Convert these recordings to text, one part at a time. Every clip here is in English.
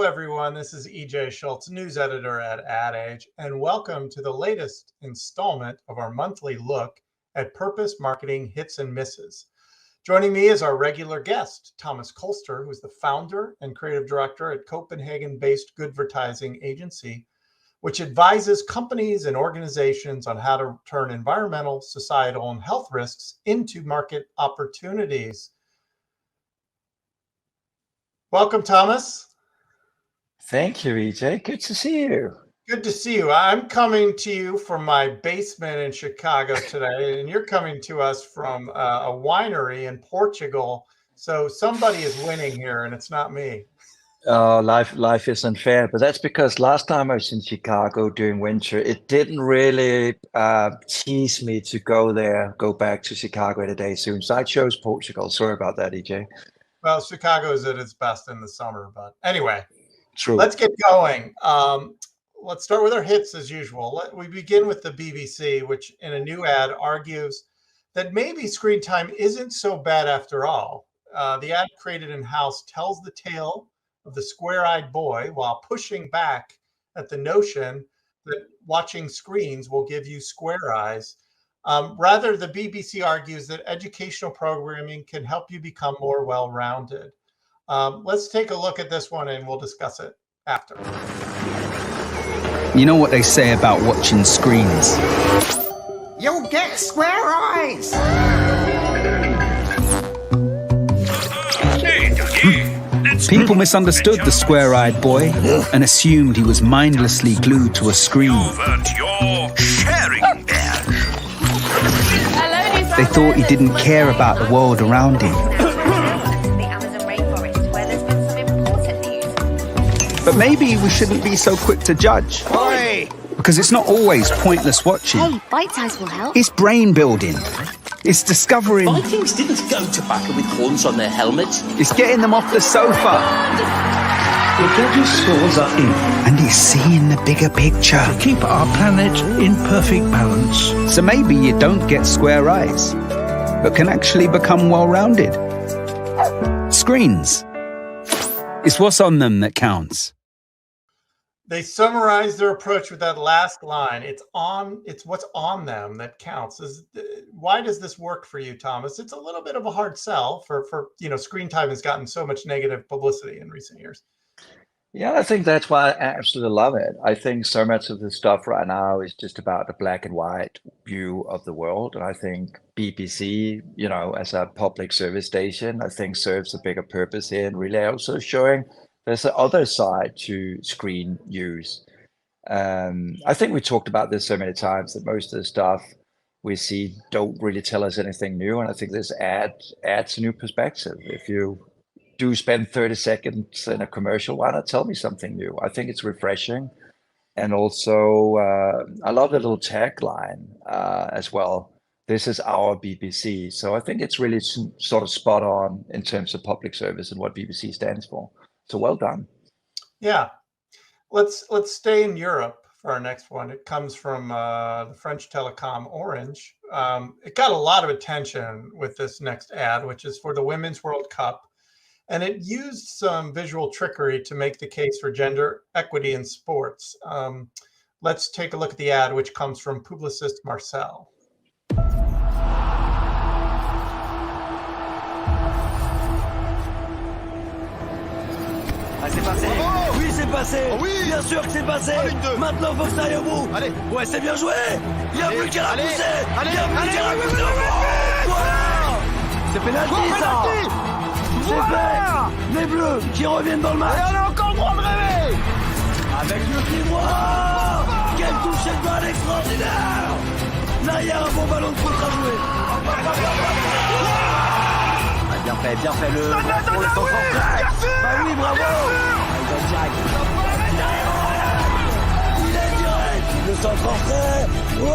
everyone. This is E.J Schultz, news editor at Ad Age, and welcome to the latest installment of our monthly look at purpose marketing hits and misses. Joining me is our regular guest, Thomas Kolster, who is the founder and creative director at Copenhagen-based Goodvertising agency, which advises companies and organizations on how to turn environmental, societal, and health risks into market opportunities. Welcome, Thomas. Thank you, EJ. Good to see you. Good to see you. I'm coming to you from my basement in Chicago today, and you're coming to us from a winery in Portugal. So somebody is winning here, and it's not me. Life isn't fair, but that's because last time I was in Chicago during winter, it didn't really tease me to go back to Chicago any day soon. So I chose Portugal. Sorry about that, EJ. Well, Chicago is at its best in the summer, but anyway. True. Let's get going. Let's start with our hits as usual. We begin with the BBC, which in a new ad argues that maybe screen time isn't so bad after all. The ad created in-house tells the tale of the square-eyed boy while pushing back at the notion that watching screens will give you square eyes. Rather, the BBC argues that educational programming can help you become more well-rounded. Let's take a look at this one and we'll discuss it after. You know what they say about watching screens? You'll get square eyes! People misunderstood the square-eyed boy and assumed he was mindlessly glued to a screen. They thought he didn't care about the world around him. But maybe we shouldn't be so quick to judge. Oi! Because it's not always pointless watching. Hey, bite size will help. It's brain building. It's discovering. Vikings didn't go to battle with horns on their helmets. It's getting them off the sofa. The judges' scores are in. And it's seeing the bigger picture. Keep our planet in perfect balance. So maybe you don't get square eyes, but can actually become well-rounded. Screens. It's what's on them that counts. They summarize their approach with that last line. It's what's on them that counts. Why does this work for you, Thomas? It's a little bit of a hard sell for screen time has gotten so much negative publicity in recent years. Yeah, I think that's why I absolutely love it. I think so much of the stuff right now is just about the black and white view of the world. And I think BBC, as a public service station, I think serves a bigger purpose here and really also showing there's the other side to screen use. I think we talked about this so many times that most of the stuff we see don't really tell us anything new. And I think this adds a new perspective. If you do spend 30 seconds in a commercial, why not tell me something new? I think it's refreshing. And also, I love the little tagline as well. This is our BBC. So I think it's really sort of spot on in terms of public service and what BBC stands for. So well done. Yeah. Let's stay in Europe for our next one. It comes from the French telecom Orange. It got a lot of attention with this next ad, which is for the Women's World Cup. And it used some visual trickery to make the case for gender equity in sports. Let's take a look at the ad, which comes from publicist Marcel. Ah, c'est passé. Oui, c'est passé. Oui. Bien sûr que c'est passé. Maintenant, faut que ça aille au bout. Allez. Ouais, c'est bien joué. Il n'y a plus qu'à la pousser. Il n'y a plus qu'à la pousser. Voilà. C'est pénalty, ça. C'est fait. Les Bleus qui reviennent dans le match. Et on a encore le droit de rêver. Avec le pied droit. Quel toucher de balle extraordinaire. Là, il y a un bon ballon de foot à jouer. Bien fait le centre en crack. Bah oui, bravo. Il est direct. Le centre en frais. Oh,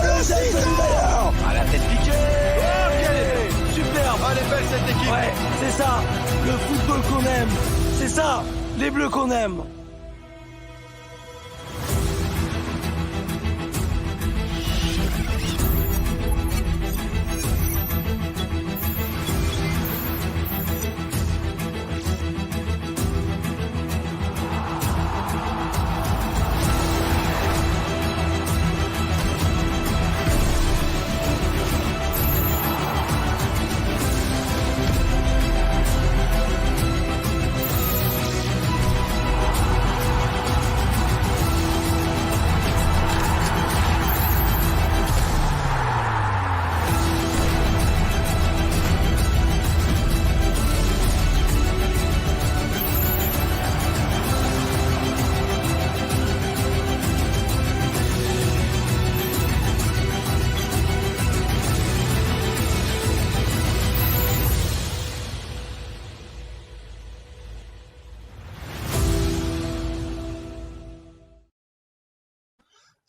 le geste d'ailleurs. Ah, la tête piquée. Oh, bien fait. Superbe. Elle est belle cette équipe. Ouais, c'est ça. Le football qu'on aime. C'est ça. Les Bleus qu'on aime.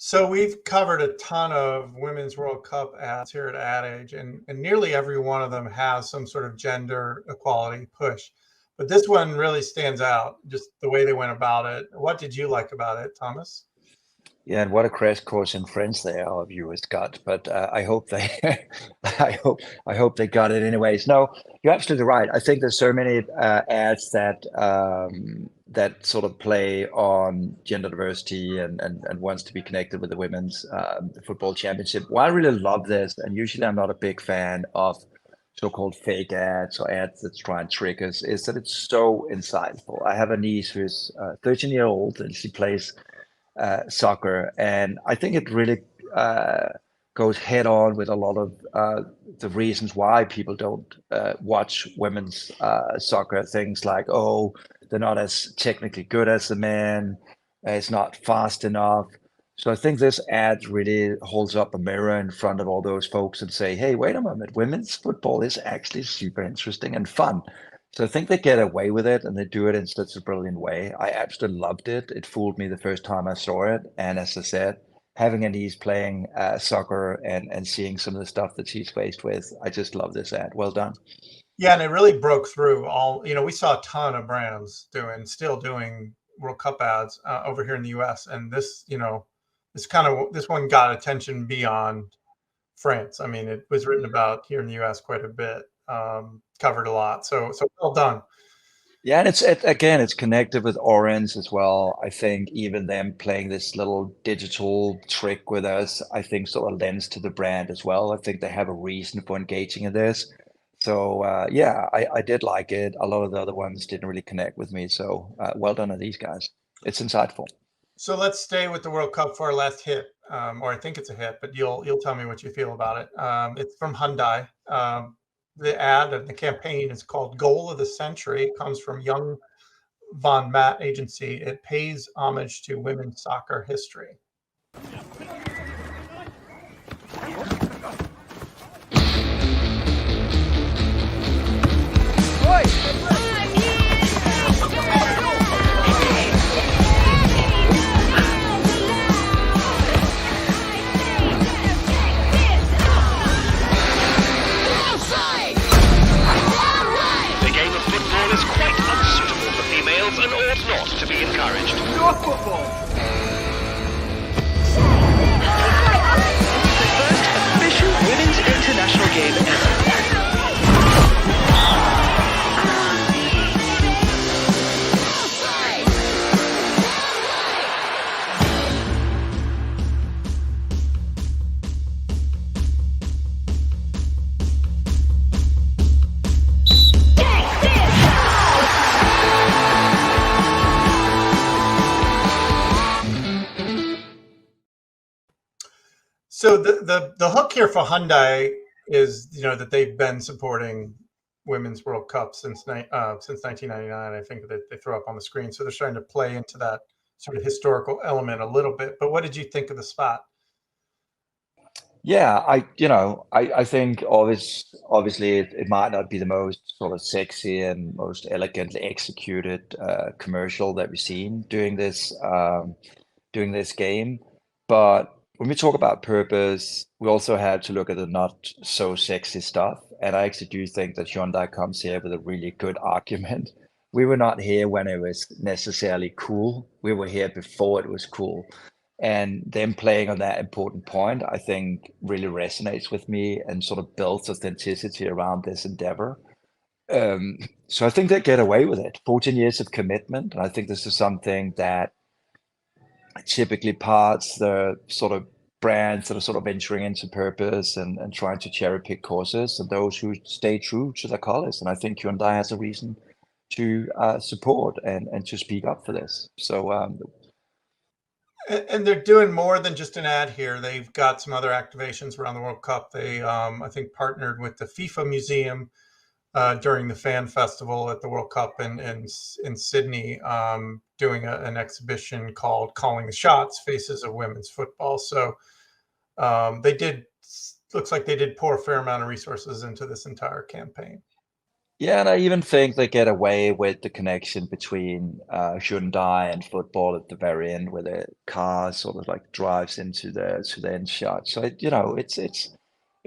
So we've covered a ton of Women's World Cup ads here at Ad Age, and nearly every one of them has some sort of gender equality push. But this one really stands out, just the way they went about it. What did you like about it, Thomas? Yeah, and what a crash course in French there our viewers got. But I hope they, I hope they got it anyways. No, you're absolutely right. I think there's so many ads that that sort of play on gender diversity and wants to be connected with the women's football championship. Why I really love this, and usually I'm not a big fan of so-called fake ads or ads that try and trick us, is that it's so insightful. I have a niece who's 13-year-old and she plays soccer, and I think it really goes head on with a lot of the reasons why people don't watch women's soccer. Things like, oh, they're not as technically good as the men, it's not fast enough. So I think this ad really holds up a mirror in front of all those folks and say, hey, wait a moment, women's football is actually super interesting and fun. So I think they get away with it and they do it in such a brilliant way. I absolutely loved it. It fooled me the first time I saw it. And as I said, having a niece playing soccer and seeing some of the stuff that she's faced with, I just love this ad. Well done. Yeah, and it really broke through all, we saw a ton of brands still doing World Cup ads over here in the US. And this, this one got attention beyond France. I mean, it was written about here in the US quite a bit, covered a lot. So well done. Yeah, and it's connected with Orange as well. I think even them playing this little digital trick with us, I think sort of lends to the brand as well. I think they have a reason for engaging in this. So yeah, I did like it. A lot of the other ones didn't really connect with me. So well done to these guys. It's insightful. So let's stay with the World Cup for our last hit, or I think it's a hit, but you'll tell me what you feel about it. It's from Hyundai. The ad and the campaign is called Goal of the Century. It comes from Young Von Matt Agency. It pays homage to women's soccer history. And ought not to be encouraged. Your football! The first official women's international game ever. So the hook here for Hyundai is that they've been supporting Women's World Cup since 1999. I think that they throw up on the screen. So they're starting to play into that sort of historical element a little bit. But what did you think of the spot? Yeah, I think obviously it might not be the most sort of sexy and most elegantly executed commercial that we've seen during this game, but when we talk about purpose, we also have to look at the not so sexy stuff. And I actually do think that Hyundai comes here with a really good argument. We were not here when it was necessarily cool. We were here before it was cool. And them playing on that important point, I think really resonates with me and sort of builds authenticity around this endeavor. So I think they get away with it. 14 years of commitment. And I think this is something that typically parts the sort of brands that are sort of venturing into purpose and trying to cherry pick courses, and those who stay true to their colors. And I think Hyundai has a reason to support and to speak up for this. So and they're doing more than just an ad here. They've got some other activations around the World Cup. They I think partnered with the FIFA Museum during the fan festival at the World Cup in Sydney, doing an exhibition called Calling the Shots, Faces of Women's Football. So looks like they did pour a fair amount of resources into this entire campaign. Yeah, and I even think they get away with the connection between Hyundai and football at the very end, where the car sort of like drives into the end shot. So it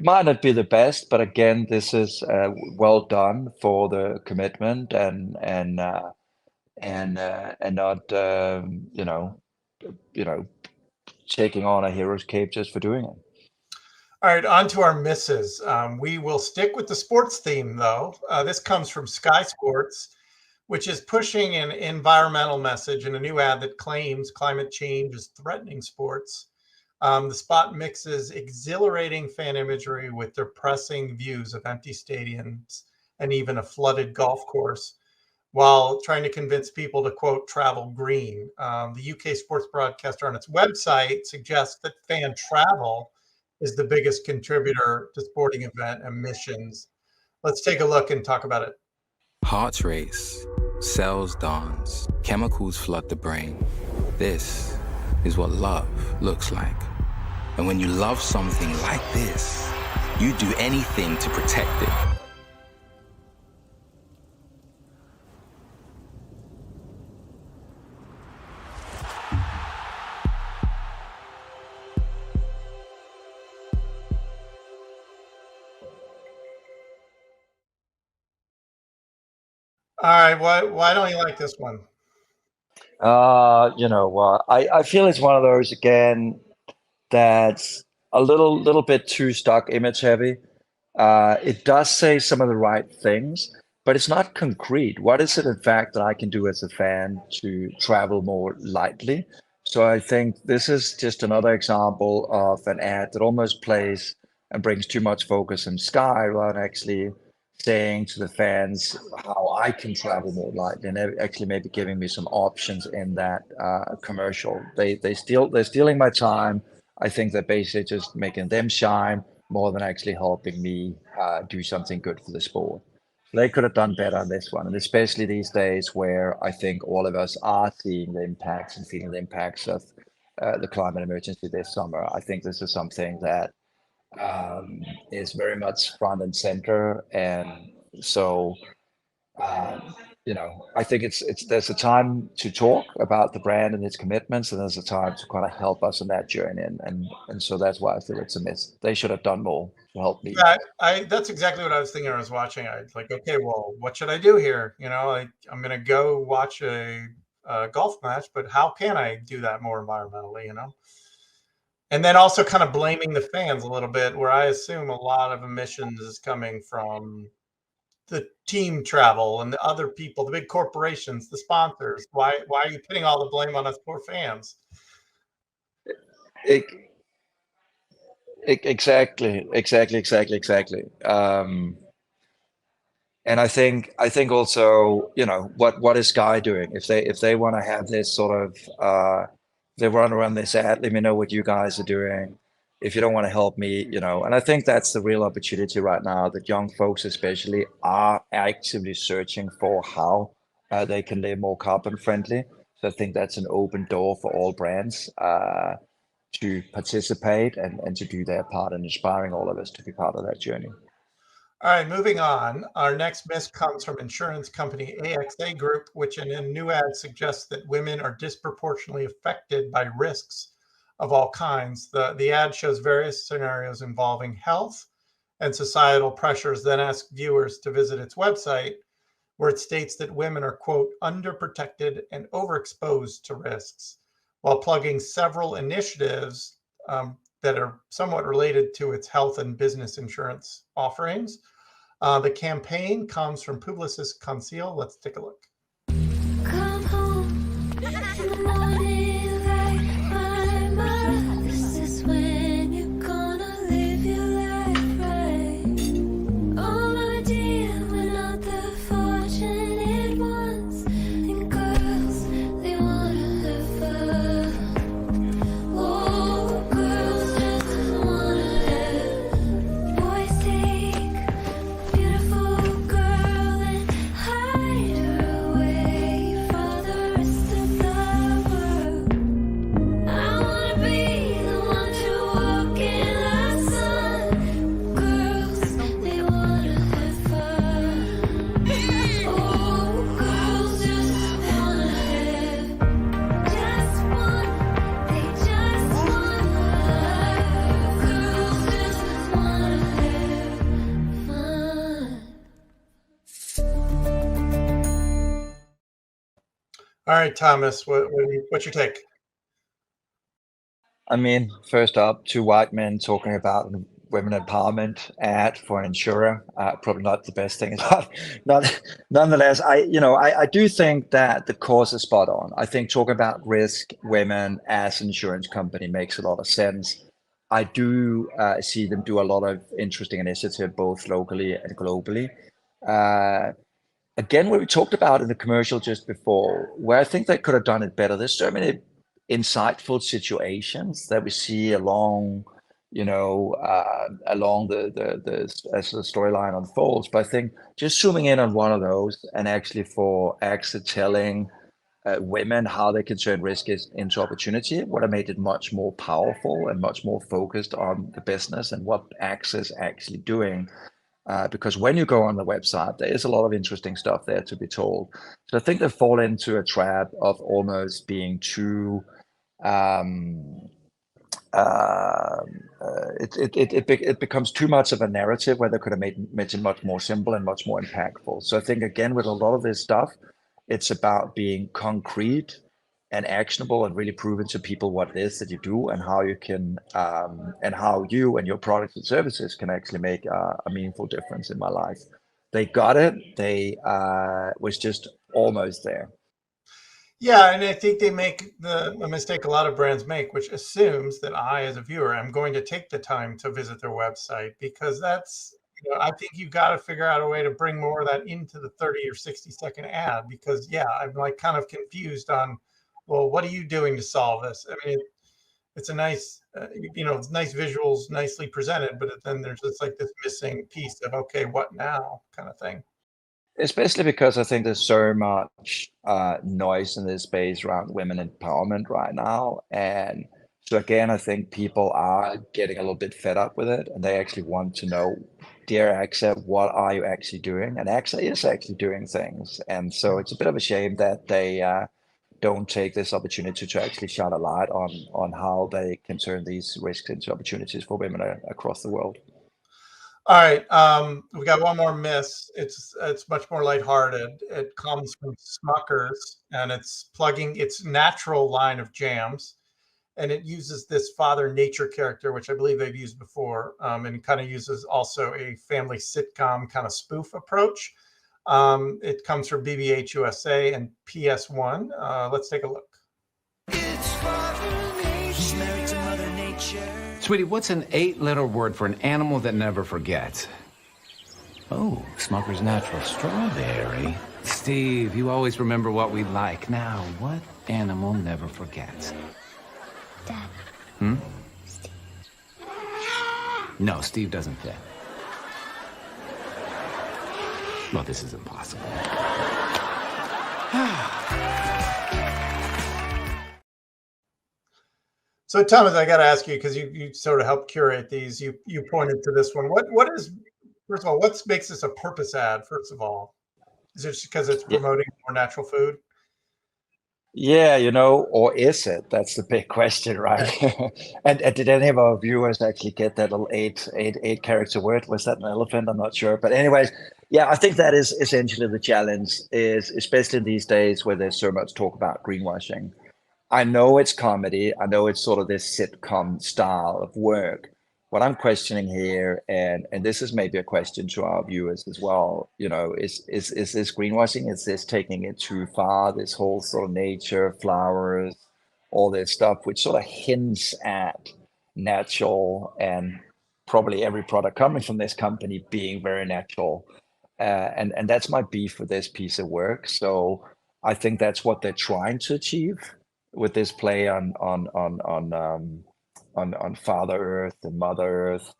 might not be the best, but again, this is well done for the commitment and not you know taking on a hero's cape just for doing it. All right, on to our misses. We will stick with the sports theme, though. This comes from Sky Sports, which is pushing an environmental message in a new ad that claims climate change is threatening sports. The spot mixes exhilarating fan imagery with depressing views of empty stadiums and even a flooded golf course, while trying to convince people to, quote, travel green. The UK sports broadcaster on its website suggests that fan travel is the biggest contributor to sporting event emissions. Let's take a look and talk about it. Hearts race, cells dance, chemicals flood the brain. This is what love looks like. And when you love something like this, you do anything to protect it. All right, why don't you like this one? I feel it's one of those again that's a little bit too stock image heavy. It does say some of the right things, but it's not concrete. What is it, in fact, that I can do as a fan to travel more lightly? So I think this is just another example of an ad that almost plays and brings too much focus in Sky rather than actually saying to the fans how I can travel more lightly and actually maybe giving me some options in that commercial. They're stealing my time. I think they're basically just making them shine more than actually helping me do something good for the sport. They could have done better on this one, and especially these days where I think all of us are seeing the impacts and feeling the impacts of the climate emergency this summer. I think this is something that is very much front and center, and so I think it's there's a time to talk about the brand and its commitments, and there's a time to kind of help us on that journey, and so that's why I feel it's a miss. They should have done more to help me. Yeah, that's exactly what I was thinking. I was watching. I was like, okay, well, what should I do here? I'm gonna go watch a golf match, but how can I do that more environmentally? And then also kind of blaming the fans a little bit, where I assume a lot of emissions is coming from the team travel and the other people, the big corporations, the sponsors. Why are you putting all the blame on us poor fans? Exactly. And I think also, what is Sky doing? If they want to have this sort of they want to run this ad, let me know what you guys are doing. If you don't want to help me, and I think that's the real opportunity right now, that young folks especially are actively searching for how they can live more carbon friendly. So I think that's an open door for all brands to participate and to do their part in inspiring all of us to be part of that journey. All right, moving on. Our next miss comes from insurance company AXA Group, which in a new ad suggests that women are disproportionately affected by risks of all kinds. The ad shows various scenarios involving health and societal pressures, then asks viewers to visit its website, where it states that women are, quote, underprotected and overexposed to risks, while plugging several initiatives that are somewhat related to its health and business insurance offerings. The campaign comes from Publicis Conceal. Let's take a look. Come home in the morning like my mother. This is when you're gonna live your life right. Oh my dear, we're not the fortunate ones. And girls, they wanna have fun. Oh, girls just wanna live. Boys take beautiful girl and hide her away for the rest of the world. All right, Thomas, what's your take? I mean, first up, two white men talking about women empowerment ad for an insurer. Probably not the best thing, but nonetheless, I do think that the cause is spot on. I think talking about risk women as an insurance company makes a lot of sense. I do see them do a lot of interesting initiative, both locally and globally. Again, what we talked about in the commercial just before, where I think they could have done it better. There's so many insightful situations that we see along, along the as the storyline unfolds. But I think just zooming in on one of those and actually telling women how they can turn risk into opportunity would have made it much more powerful and much more focused on the business and what AXA is actually doing. Because when you go on the website, there is a lot of interesting stuff there to be told. So I think they fall into a trap of almost being too. It becomes too much of a narrative where they could have made it much more simple and much more impactful. So I think again with a lot of this stuff, it's about being concrete and actionable and really proving to people what it is that you do and how you can and how you and your products and services can actually make a meaningful difference in my life. They got it. They was just almost there. Yeah, and I think they make a mistake a lot of brands make, which assumes that I, as a viewer, am going to take the time to visit their website, because that's, I think you've got to figure out a way to bring more of that into the 30 or 60-second ad, because yeah, I'm like kind of confused on, well, what are you doing to solve this? I mean, it's a nice, it's nice visuals, nicely presented, but then there's just like this missing piece of, okay, what now kind of thing. Especially because I think there's so much noise in this space around women empowerment right now. And so again, I think people are getting a little bit fed up with it and they actually want to know, dear AXA, what are you actually doing? And AXA is actually doing things. And so it's a bit of a shame that they don't take this opportunity to actually shine a light on how they can turn these risks into opportunities for women across the world. All right, we got one more miss. It's much more lighthearted. It comes from Smuckers, and it's plugging its natural line of jams, and it uses this Father Nature character, which I believe they've used before, and it kind of uses also a family sitcom kind of spoof approach. It comes from BBH USA and PS1. Let's take a look. She's married to Mother Nature. Sweetie, what's an 8-letter word for an animal that never forgets? Oh, Smucker's Natural Strawberry. Steve, you always remember what we like. Now, what animal never forgets? Dad. Steve. No, Steve doesn't fit. Well, this is impossible. So Thomas, I got to ask you, because you sort of helped curate these. You pointed to this one. What is, first of all, what makes this a purpose ad? First of all, is it just because it's promoting more natural food? Yeah, or is it? That's the big question, right? And did any of our viewers actually get that little eight character word? Was that an elephant? I'm not sure. But anyways, yeah, I think that is essentially the challenge, is especially in these days where there's so much talk about greenwashing. I know it's comedy. I know it's sort of this sitcom style of work. What I'm questioning here, and this is maybe a question to our viewers as well, is this greenwashing? Is this taking it too far? This whole sort of nature, flowers, all this stuff, which sort of hints at natural, and probably every product coming from this company being very natural. And that's my beef with this piece of work. So I think that's what they're trying to achieve with this play on Father Earth and Mother Earth.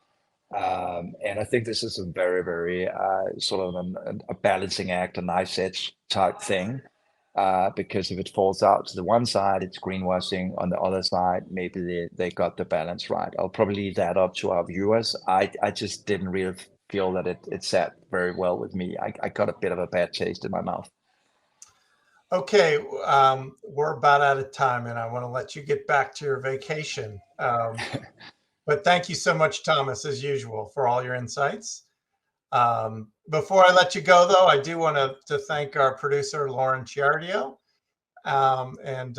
And I think this is a very, very sort of a balancing act, a knife edge type thing. Because if it falls out to the one side, it's greenwashing. On the other side, maybe they got the balance right. I'll probably leave that up to our viewers. I just didn't really feel that it sat very well with me. I got a bit of a bad taste in my mouth. Okay, we're about out of time, and I want to let you get back to your vacation. But thank you so much, Thomas, as usual, for all your insights. Before I let you go, though, I do want to thank our producer, Lauren Chiardio. And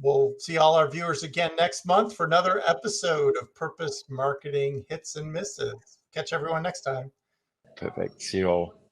we'll see all our viewers again next month for another episode of Purpose Marketing Hits and Misses. Catch everyone next time. Perfect. See you all.